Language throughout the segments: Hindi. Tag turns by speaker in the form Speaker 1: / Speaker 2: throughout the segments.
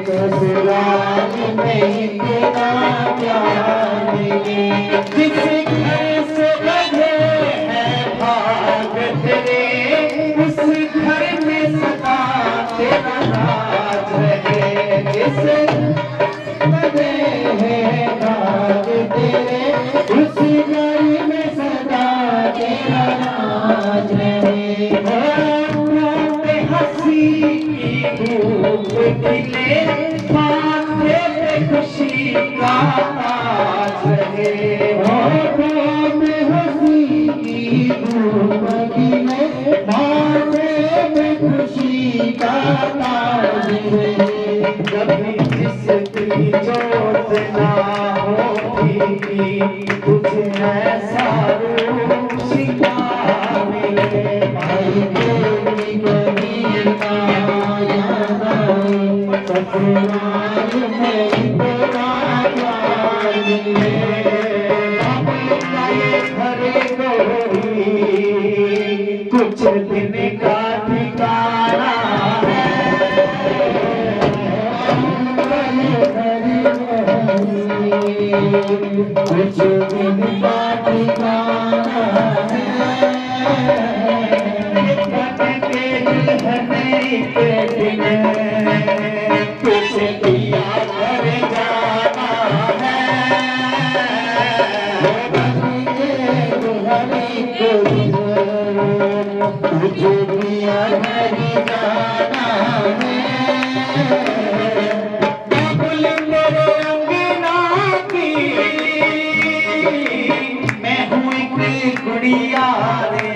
Speaker 1: ससुराल में इतना प्यार मिले। जिस घर से बंधे हैं भाग तेरे, उस घर में सदा तेरा राज रहे। जिस बंधे हैं भाग तेरे, उस घर में सदा तेरा राज रहे। हंसी की धूप खिले, माथे पे खुशी का ताज रहे। होठों में हंसी की धूप खिले, माथे पे खुशी का ताज रहे। कभी जिसकी चोट ना होती, कुछ ऐसा रूप सिखा मिले। भाई तेरी ससुराल में इतना प्यार मिले। कुछ दिन का ठिकाना कुछ दिन का ठिकाना कुछ दिया कर जाना है। कुछ दिया कर जाना है। बाबुल मेरे अंगना की मैं हूँ एक गुड़िया रे।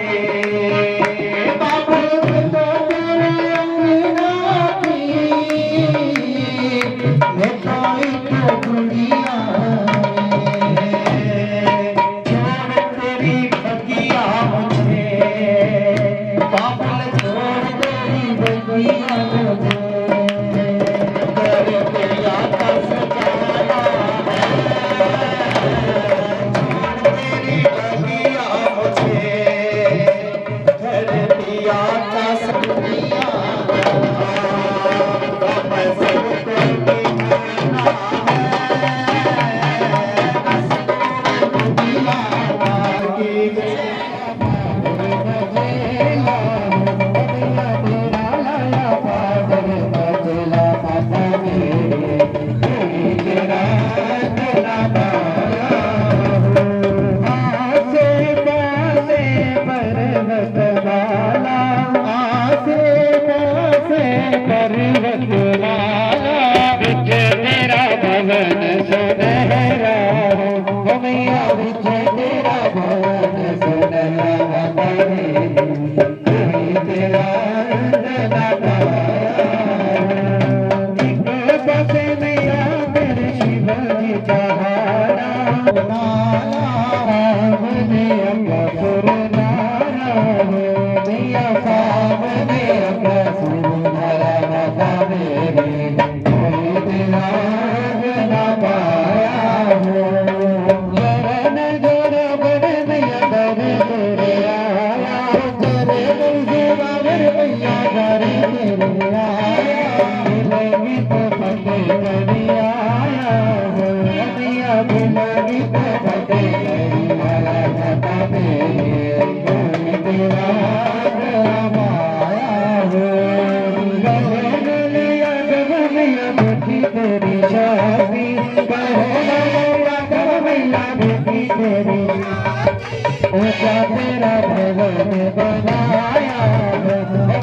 Speaker 1: ऊंचा तेरा भवन बनाया,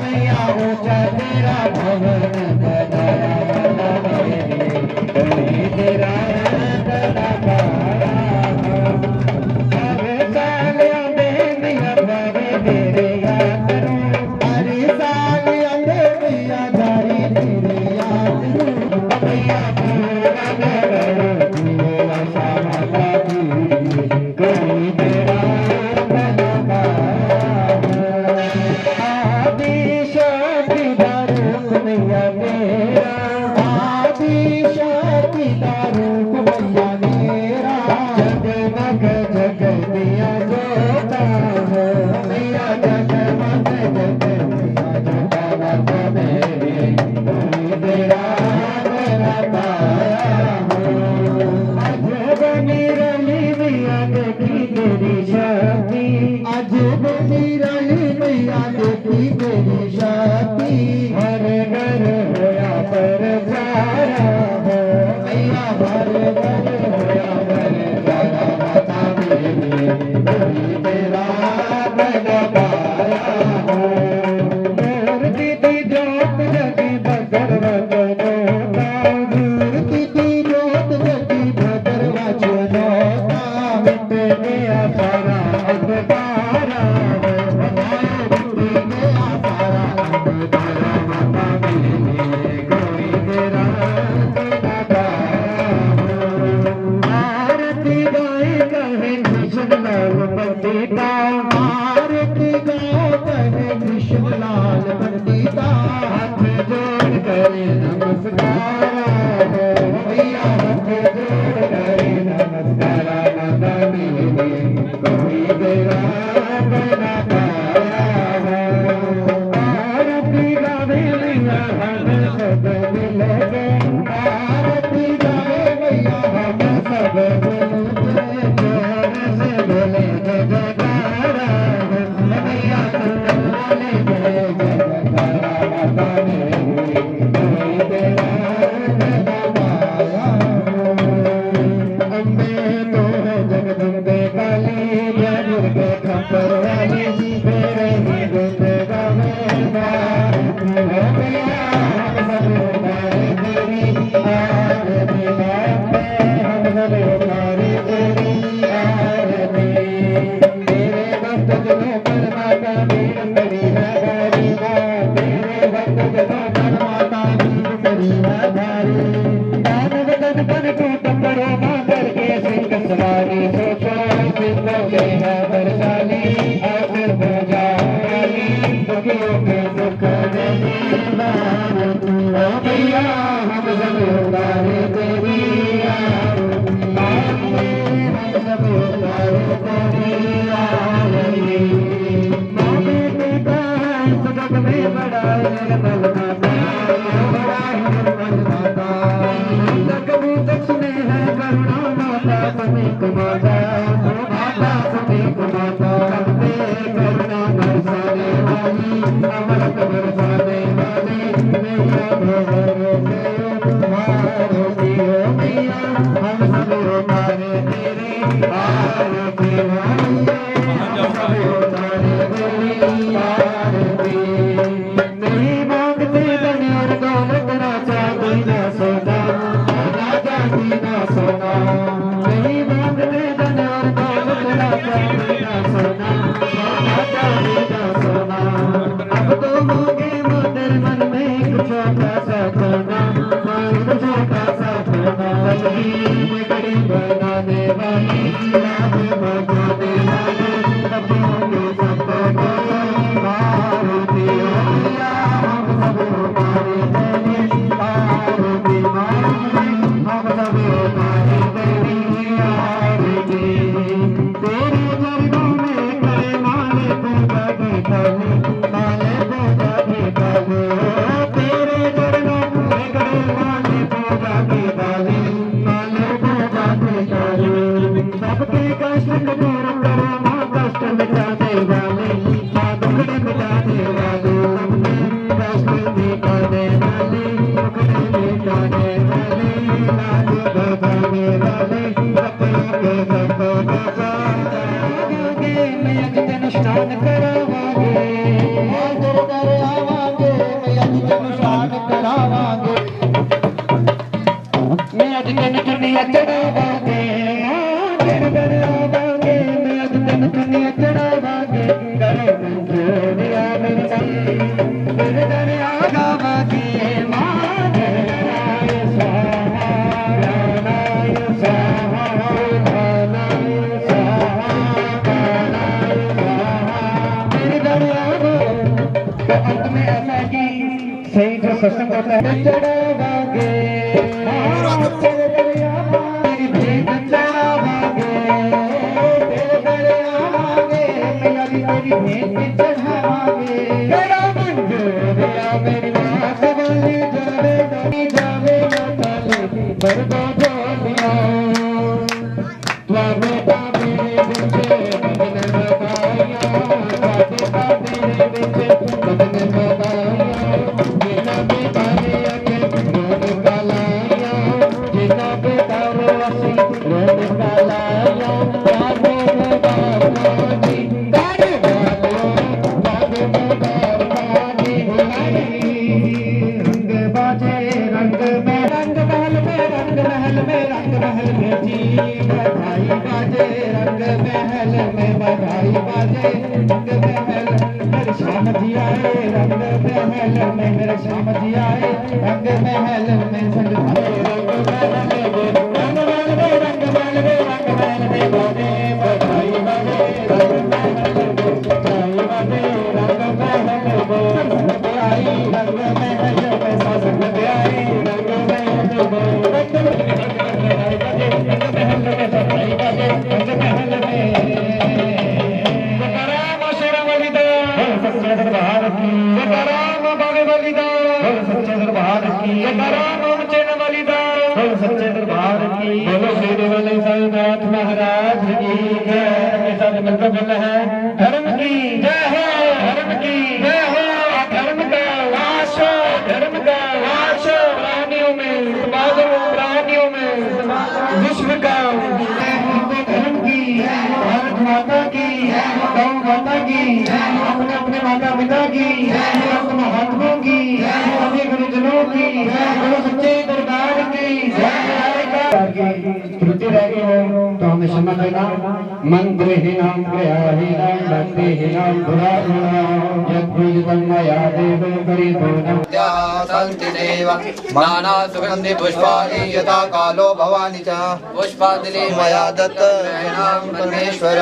Speaker 1: भैया ऊंचा तेरा भवन बनाया, कहीं तेरा तेरा पाया। हर साल आंदे मिया धारी तेरे याद करूं, हर साल आंदे मिया धारी तेरे याद करूं, भैया पूरा करो मैया भर भर होया भर जारा माता मेरे कोई तेरा बन पाया हो मूर्ति दी जोत जगी भद्र वचनो मूर्ति दी जोत जगी भद्र वचनो मिटे गया सारा अंधकारा आरती गाओ कहे कृष्ण लाल पंडिता हाथ जोड़ करे नमस्कार भैया हाथ जोड़ करे नमस्कार माता मेरे कोई तेरा बना पाया आरती गावे मैया हम सब मिल गए आरती गावे मैया हम सब मिल सही जो सत्संग होता है चढ़ावांगे तेरे दरियावांगे भेंट चढ़ावांगे तेरे दरियावांगे मेरी तेरी भेंट चढ़ावांगे तेरा मंजूरिया मेरी बात वाली जावे नहीं जावे बताले बरबा बोलिया त्वामे मेरे बिचे बदन बताया साथे मेरे बिचे बदन बताया बिना बिताने आके मोर काला महल में जी बधाई बाजे, रंग महल में बधाई बाजे, रंग महल मेरे श्याम जी आए, रंग महल में मेरे श्याम जी आए, रंग महल में संग भाई, रंग महल में रंग महल में रंग महल में रंग महल में बाजे बधाई बाजे, रंग महल में बधाई बाजे, रंग महल में संग आई, रंग महल में संग आई, रंग महल सच्चे दरबार की बोलो शेर वाले साईनाथ महाराज की जय। साथ मिलकर बोलना है धर्म की जय हो, धर्म की जय हो, धर्म का वास हो, धर्म का वास हो, प्राणियों में समाजों प्राणियों में विश्व का धर्म की भारत माता की गौ माता की अपने अपने माता पिता की महात्माओं की सभी गुरुजनों की बोलो सच्चे दरबार की त्रुटि रह गई हो तो हमें क्षमा देना। मंत्रहीनां क्रियाहीनां भक्तिहीनां
Speaker 2: सन्ति देव नाना सुगन्धि पुष्पाणि यथा कालो भवानि च पुष्पाञ्जलि मया दत्त परमेश्वर।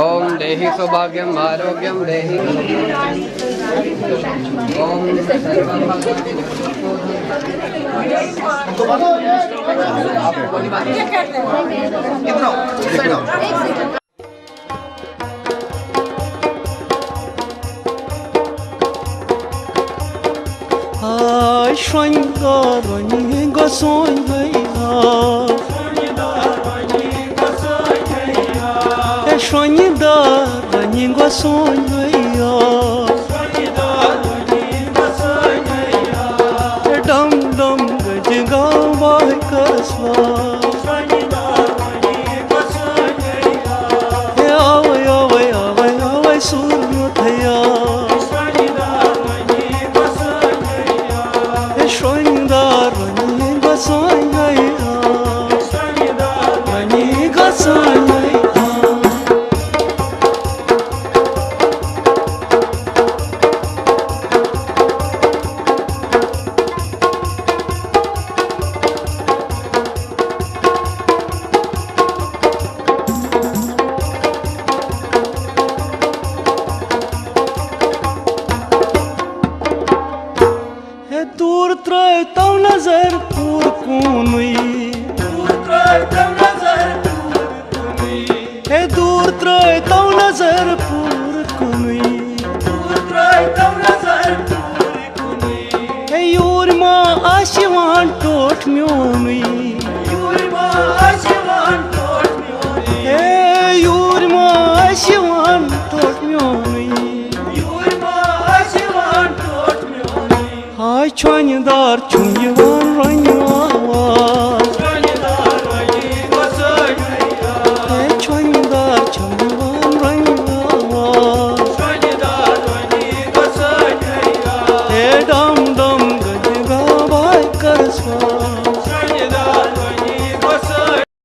Speaker 2: ओम देहि सौभाग्यम आरोग्यम देहि ओम
Speaker 3: Şoyndarani gasoyn gayya, şoyndarani gasoyn gayya, dam dam gajga vay kaswa, avay avay avay avay suryo thaya. दूर त्रय तव नजर पूर कुनुई, दूर त्रय तव नजर पूर कुनुई, हे दूर त्रय तव नजर पूर कुनुई, दूर त्रय तव नजर पूर कुनुई, हे यूर मा आशिवान टोट म्योनुई, यूर मा आशिवान टोट म्योनुई, हे यूर मा आशिवान टोट म्योनुई, यूर मा आशिवान टोट म्योनुई, हाय छानदार चुनिया